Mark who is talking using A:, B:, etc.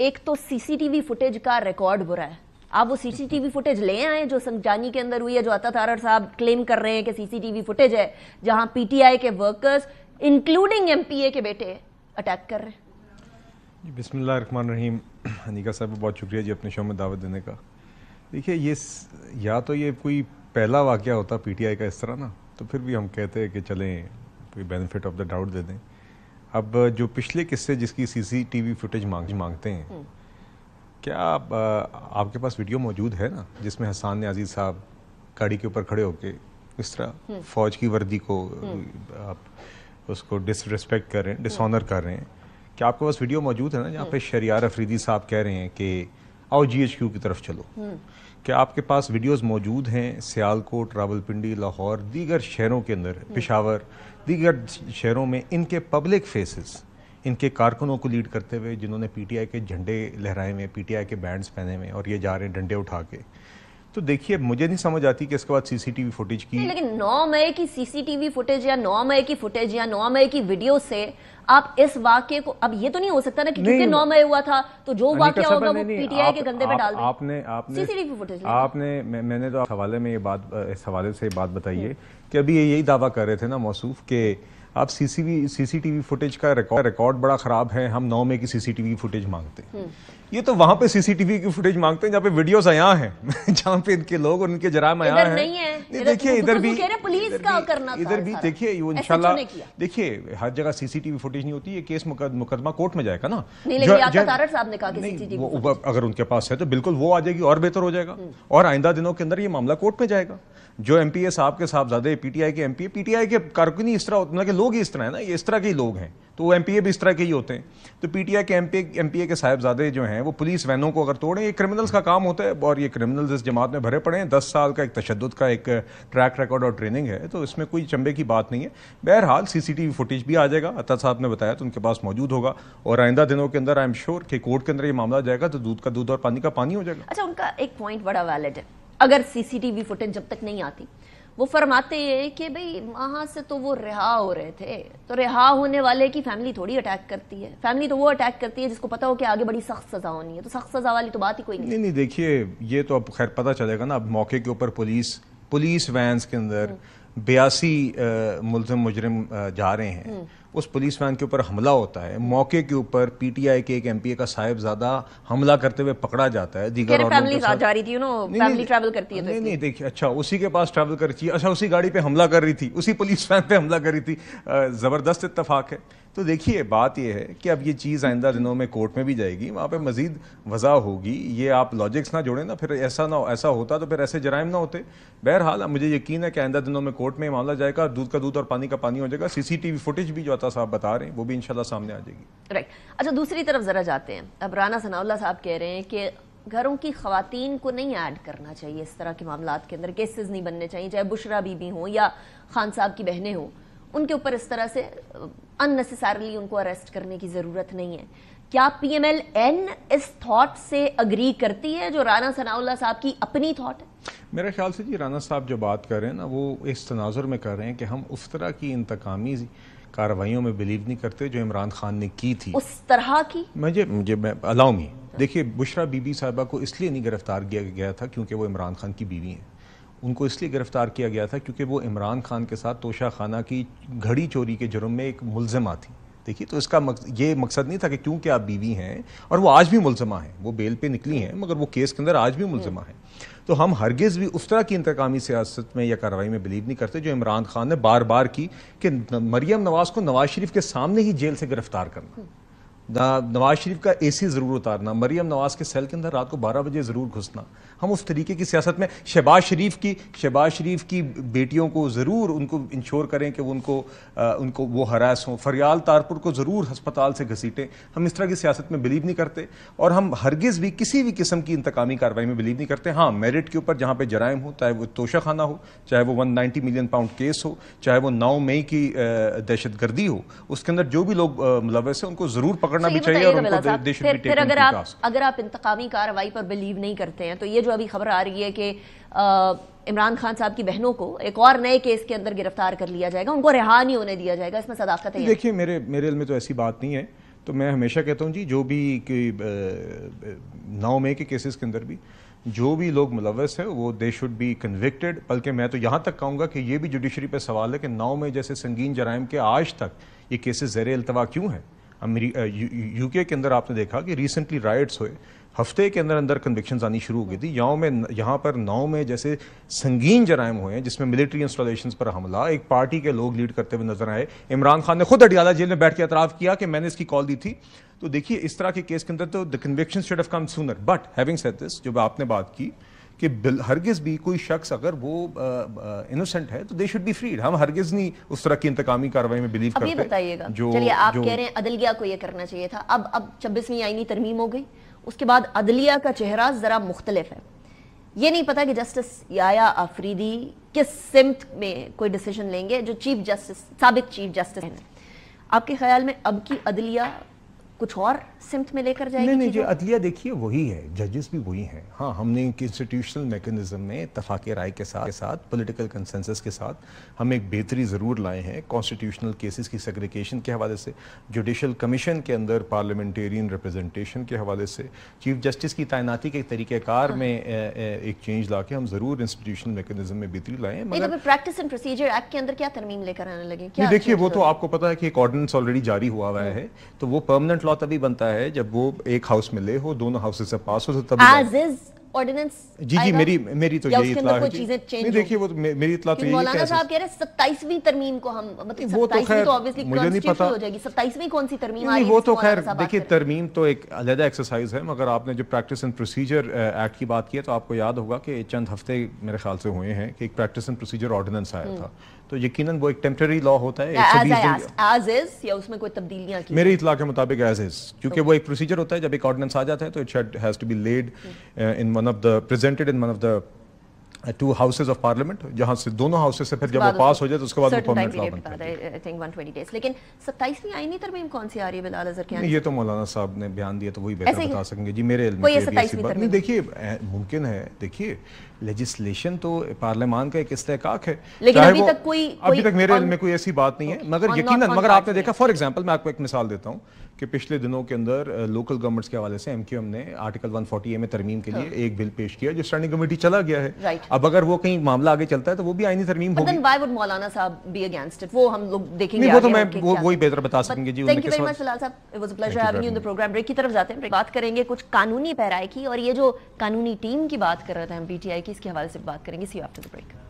A: ایک تو سی C T V footage کا ریکارڈ برا ہے. آپ وہ سی سی ٹی وی فوٹیج لے آئیں جو سنجانی کے اندر ہوئی ہے, جو عطا تارڑ صاحب کلیم کر رہے ہیں کہ سی سی ٹی وی فوٹیج ہے جہاں پی ٹی آئی کے ورکرز انکلوڈنگ ایم پی اے کے بیٹے اٹیک کر رہے ہیں.
B: بسم اللہ الرحمن الرحیم. انیکا صاحب بہت شکریہ جی اپنے شو میں دعوت دینے کا. دیکھیے یہ یا تو یہ کوئی پہلا واقعہ ہوتا پی ٹی آئی کا اس طرح نا, تو پھر بھی ہم کہتے ہیں کہ چلیں کوئی بینیفٹ آف دا ڈاؤٹ دے دیں. اب جو پچھلے قصے جس کی سی سی ٹی وی فوٹیج مانگتے ہیں, کیا آپ کے پاس ویڈیو موجود ہے نا جس میں حسان نیازی صاحب گاڑی کے اوپر کھڑے ہو کے اس طرح فوج کی وردی کو آپ اس کو ڈس ریسپیکٹ کر رہے ہیں, ڈس آنر کر رہے ہیں؟ کیا آپ کے پاس ویڈیو موجود ہے نا جہاں پہ شہریار افریدی صاحب کہہ رہے ہیں کہ آؤ جی ایچ کیو کی طرف چلو؟ کیا آپ کے پاس ویڈیوز موجود ہیں سیالکوٹ, راولپنڈی, لاہور, دیگر شہروں کے اندر, پشاور, دیگر شہروں میں ان کے پبلک فیسز, ان کے کارکنوں کو لیڈ کرتے ہوئے جنہوں نے پی ٹی آئی کے جھنڈے لہرائے ہوئے, پی ٹی آئی کے بینڈز پہنے ہوئے اور یہ جا رہے ہیں ڈنڈے اٹھا کے؟ تو دیکھیے مجھے نہیں سمجھ آتی کہ اس کے بعد سی سی ٹی وی فوٹیج کی,
A: لیکن 9 مئی کی سی سی ٹی وی فوٹیج یا 9 مئی کی فوٹیج یا 9 مئی کی ویڈیو سے آپ اس واقعے کو, اب یہ تو نہیں ہو سکتا نا کہ کیونکہ 9 مئی ہوا تھا تو جو واقعہ ہوگا وہ پی ٹی آئی کے گندے پہ ڈال دیں. سی سی ٹی وی فوٹیج
B: آپ نے, میں نے تو حوالے میں یہ بات, اس حوالے سے یہ بات بتائی ہے کہ ابھی یہی دعویٰ کر رہے تھے نا موصوف کہ آپ سی سی ٹی وی فوٹیج کا ریکارڈ بڑا خراب ہے, ہم 9 مئی کی سی سی ٹی وی فوٹیج مانگتے ہیں. یہ تو وہاں پہ سی سی ٹی وی کی فوٹیج مانگتے ہیں جہاں پہ ویڈیوز عیاں ہیں, جہاں پہ ان کے لوگ اور ان کے جرائم عیاں ہیں. دیکھیے ادھر بھی دیکھیے انشاءاللہ دیکھیے ہر جگہ سی سی ٹی وی فوٹیج نہیں ہوتی, یہ کیس مقدمہ کورٹ میں جائے گا نا. اگر ان کے پاس ہے تو بالکل وہ آ جائے گی اور بہتر ہو جائے گا, اور آئندہ دنوں کے اندر یہ معاملہ کورٹ میں جائے گا. جو ایم پی اے صاحب کے صاحبزادے پی ٹی آئی کے M P a, P T I کے کارکنی اس طرح, مطلب کہ لوگ ہی اس طرح ہیں نا, یہ اس طرح کے ہی لوگ ہیں, تو وہ ایم پی اے بھی اس طرح کے ہی ہوتے ہیں. تو پی ٹی آئی کے ایم پی اے کے صاحبزادے جو ہیں وہ پولیس وینوں کو اگر توڑیں, یہ کرمنلز کا کام ہوتا ہے, اور یہ کرمنلز اس جماعت میں بھرے پڑے ہیں. 10 سال کا ایک تشدد کا ایک ٹریک ریکارڈ اور ٹریننگ ہے, تو اس میں کوئی چمبے کی بات نہیں ہے. بہرحال سی سی ٹی وی فوٹیج بھی آ جائے گا, عطا صاحب نے بتایا تو ان کے پاس موجود ہوگا, اور آئندہ دنوں کے اندر آئی ایم شیور کہ کورٹ کے اندر یہ معاملہ جائے گا تو دودھ کا دودھ اور پانی کا پانی ہو جائے گا.
A: اچھا, ان کا ایک پوائنٹ بڑا ویلڈ ہے. اگر سی سی ٹی وی فوٹیج جب تک نہیں آتی, وہ فرماتے ہیں کہ بھئی وہاں سے تو وہ رہا ہو رہے تھے, تو رہا ہونے والے کی فیملی تھوڑی اٹیک کرتی ہے. فیملی تو وہ اٹیک کرتی ہے جس کو پتا ہو کہ آگے بڑی سخت سزا ہونی ہے, تو سخت سزا والی تو بات ہی کوئی نہیں.
B: نہیں دیکھیے یہ تو اب خیر پتہ چلے گا نا. اب موقع کے اوپر پولیس وینز کے اندر 82 ملزم مجرم جا رہے ہیں, اس پولیس وین کے اوپر حملہ ہوتا ہے, موقع کے اوپر پی ٹی آئی کے ایک ایم پی اے کا صاحبزادہ حملہ کرتے ہوئے پکڑا جاتا ہے. دیگر
A: فیملی جا رہی تھی, فیملی ٹریول کرتی ہے.
B: نہیں دیکھیے, اچھا اسی کے پاس ٹریول کر رہی تھی, اچھا اسی گاڑی پہ حملہ کر رہی تھی, اسی پولیس وین پہ حملہ کر رہی تھی, زبردست اتفاق ہے. تو دیکھیے بات یہ ہے کہ اب یہ چیز آئندہ دنوں میں کورٹ میں بھی جائے گی, وہاں پہ مزید وضاح ہوگی. یہ آپ لاجکس نہ جوڑیں نا, پھر ایسا ہوتا تو پھر ایسے جرائم نہ ہوتے. بہرحال مجھے یقین ہے کہ آئندہ دنوں میں کورٹ میں معاملہ جائے گا, دودھ کا دودھ اور پانی کا پانی ہو جائے گا. سی سی ٹی وی فوٹیج بھی جو عطا صاحب بتا رہے ہیں وہ بھی انشاءاللہ سامنے آ جائے گی.
A: رائٹ. اچھا دوسری طرف ذرا جاتے ہیں. اب رانا ثناء اللہ صاحب کہہ رہے ہیں کہ گھروں کی خواتین کو نہیں ایڈ کرنا چاہیے اس طرح کے معاملات کے اندر, کیسز نہیں بننے چاہیے, چاہے بشرا بی بی ہوں یا خان صاحب کی بہنیں ہوں, ان کے اوپر اس طرح سے unnecessarily ان کو اریسٹ کرنے کی ضرورت نہیں ہے. کیا پی ایم ایل این اس تھاٹ سے اگری کرتی ہے جو رانا ثناء اللہ صاحب کی اپنی تھاٹ ہے؟
B: میرے خیال سے جی رانا صاحب جو بات کر رہے ہیں نا وہ اس تناظر میں کر رہے ہیں کہ ہم اس طرح کی انتقامی کارروائیوں میں بلیو نہیں کرتے جو عمران خان نے کی تھی.
A: اس طرح کی
B: مجھے الاؤ می, دیکھیے بشرا بی بی صاحبہ کو اس لیے نہیں گرفتار کیا گیا تھا کیونکہ وہ عمران خان کی بیوی ہیں. ان کو اس لیے گرفتار کیا گیا تھا کیونکہ وہ عمران خان کے ساتھ توشہ خانہ کی گھڑی چوری کے جرم میں ایک ملزمہ تھی. دیکھیے تو اس کا یہ مقصد نہیں تھا کہ کیونکہ آپ بیوی ہیں, اور وہ آج بھی ملزمہ ہیں, وہ بیل پہ نکلی ہیں مگر وہ کیس کے اندر آج بھی ملزمہ ہیں. تو ہم ہرگز بھی اس طرح کی انتقامی سیاست میں یا کارروائی میں بلیو نہیں کرتے جو عمران خان نے بار بار کی, کہ مریم نواز کو نواز شریف کے سامنے ہی جیل سے گرفتار کرنا, نواز شریف کا اے سی ضرور اتارنا, مریم نواز کے سیل کے اندر رات کو 12 بجے ضرور گھسنا. ہم اس طریقے کی سیاست میں شہباز شریف کی بیٹیوں کو ضرور ان کو انشور کریں کہ ان کو وہ ہراس ہوں. فریال تارپور کو ضرور ہسپتال سے گھسیٹیں. ہم اس طرح کی سیاست میں بلیو نہیں کرتے, اور ہم ہرگز بھی کسی بھی قسم کی انتقامی کارروائی میں بلیو نہیں کرتے. ہاں میرٹ کے اوپر جہاں پہ جرائم ہو, چاہے وہ توشہ خانہ ہو, چاہے وہ 190 ملین پاؤنڈ کیس ہو, چاہے وہ 9 مئی کی دہشت گردی ہو, اس کے اندر جو بھی لوگ ملوث ہیں ان کو ضرور پکڑنا بھی چاہیے, اور ان کو
A: پھر اگر آپ انتقامی کارروائی پر بلیو نہیں کرتے ہیں تو یہ جو ابھی خبر آ رہی ہے کہ عمران خان صاحب کی بہنوں کو ایک اور نئے کیس کے اندر گرفتار کر لیا جائے گا, ان کو رہا نہیں ہونے دیا جائے گا, اس میں صداقت ہے؟
B: دیکھیے میرے علم میں تو ایسی بات نہیں ہے. تو میں ہمیشہ کہتا ہوں جی جو بھی 9 مئی کے کیسز کے اندر بھی جو بھی لوگ ملوث ہیں وہ دے شوڈ بی کنوکٹڈ. بلکہ میں تو یہاں تک کہوں گا کہ یہ بھی جوڈیشری پہ سوال ہے کہ 9 مئی جیسے سنگین جرائم کے آج تک یہ کیسز زیر التوا کیوں ہیں. یو کے اندر آپ نے دیکھا کہ ریسنٹلی رائٹس ہوئے, ہفتے کے اندر کنوکشنز آنی شروع ہو گئی تھی. یہاں پر 9 میں جیسے سنگین جرائم ہوئے ہیں جس میں ملٹری انسٹالیشنز پر حملہ, ایک پارٹی کے لوگ لیڈ کرتے ہوئے نظر آئے. عمران خان نے خود اڈیالہ جیل میں بیٹھ کے اعتراف کیا کہ میں نے اس کی کال دی تھی. تو دیکھیے اس طرح کے کیس کے اندر تو the convictions should have come sooner. But having said this, جو آپ نے بات کی کہ ہرگز بھی کوئی شخص اگر وہ انوسنٹ ہے تو دے شوڈ بی فریڈ. ہم ہرگز نہیں اس طرح کی انتقامی کارروائی میں بلیو کرتے.
A: اب یہ بتائیے گا, چلیے آپ کہہ رہے ہیں عدلیہ کو یہ کرنا چاہیے تھا, اب 26ویں آئینی ترمیم ہو گئی, اس کے بعد عدلیہ کا چہرہ ذرا مختلف ہے. یہ نہیں پتا کہ جسٹس یحییٰ آفریدی کس سمت میں کوئی ڈیسیژن لیں گے جو سابق چیف جسٹس ہیں. آپ کے خیال میں اب کی عدلیہ کچھ اور سمت میں لے کر جائے گی؟
B: نہیں جو عدلیہ دیکھیے وہی ہے, ججز بھی وہی ہیں. ہاں ہم نے انسٹیٹیوشنل میکنزم میں اتفاق رائے کے ساتھ پولیٹیکل کنسنسس کے ساتھ ہم ایک بہتری ضرور لائے ہیں. کانسٹیٹیوشنل کیسز کی سیگریگیشن کے حوالے سے, جوڈیشل کمیشن کے اندر پارلیمنٹیرین ریپرزنٹیشن کے حوالے سے, چیف جسٹس کی تعیناتی کے طریقہ کار میں ایک چینج لا کے ہم ضرور انسٹیٹیوشنل میکنزم میں بہتری لائے ہیں.
A: مگر پریکٹس اینڈ پروسیجر ایکٹ کے اندر کیا ترمیم لے کر آنے لگے؟
B: دیکھیے وہ تو آپ کو پتا ہے کہ ایک آرڈیننس آلریڈی جاری ہوا ہے, تو وہ پرماننٹ لا تبھی بنتا ہے جب وہ ایک ہاؤس میں لے ہو, دونوں ہاؤسز سے پاس ہو, تب جی میری تو یہی اطلاع ہے. نہیں دیکھیے وہ میری اطلاع تو یہی ہے کہ
A: مولانا صاحب کہہ رہے 27ویں ترمیم کو ہم مطلب 27ویں تو obviously constitutional ہو جائے گی, 27ویں کون سی ترمیم آئی ہے؟
B: وہ تو خیر دیکھیے ترمیم تو ایک علیحدہ ایکسرسائز ہے, مگر آپ نے جو پریکٹس اینڈ پروسیجر ایکٹ کی بات کی ہے تو آپ کو یاد ہوگا کہ چند ہفتے میرے خیال سے ہوئے ہیں کہ ایک پریکٹس اینڈ پروسیجر آرڈیننس آیا تھا. تو یقیناً وہ ایک ٹیمپرری لا ہوتا ہے
A: ایز از یا اس میں کوئی تبدیلیاں کی؟
B: میری اطلاع کے مطابق ایز از, کیونکہ وہ ایک پروسیجر ہوتا ہے جب ایک آرڈیننس آ جاتا ہے تو it has to be laid in one of the presented in one of the 2 houses of parliament, جہاں سے دونوں ہاؤسز سے پھر جب وہ پاس ہو جائے تو اس کے بعد وہ پرماننٹ لا بنتا ہے.
A: I think 120 days. لیکن 27ویں آئینی ترمیم کون سی آ رہی ہے بلال اظہر کیا؟
B: یہ تو مولانا صاحب نے بیان دیا تو وہی بہتر بتا سکیں گے. جی میرے علم میں ایسی بات نہیں. دیکھیے ممکن ہے, دیکھیے لیجسلیشن تو پارلیمان کا ایک استحقاق ہے,
A: لیکن
B: ابھی تک میرے علم میں کوئی ایسی بات نہیں ہے. مگر یقیناً مگر آپ نے دیکھا فار ایگزامپل میں آپ کو ایک مثال دیتا ہوں کہ پچھلے دنوں کے اندر لوکل گورنمنٹس کے حوالے سے MQM نے آرٹیکل 140A میں ترمیم کے لیے ایک بل پیش کیا جو اسٹینڈنگ کمیٹی چلا گیا ہے. اب اگر وہ کہیں معاملہ آگے چلتا ہے تو وہ بھی آئینی ترمیم ہوگی.
A: Then why would مولانا صاحب be against it? وہ ہم لوگ دیکھیں گے.
B: وہ تو میں وہی بہتر بتا سکیں گے. جی
A: thank you very much بلال صاحب, it was a pleasure having you in the program. Break کی طرف جاتے ہیں, بات کریں گے کچھ قانونی پیرائی کی, اور یہ جو قانونی ٹیم کی بات کر رہے تھے ہم PTI کی, اس کے حوالے سے بات کریں گے. see you after the break.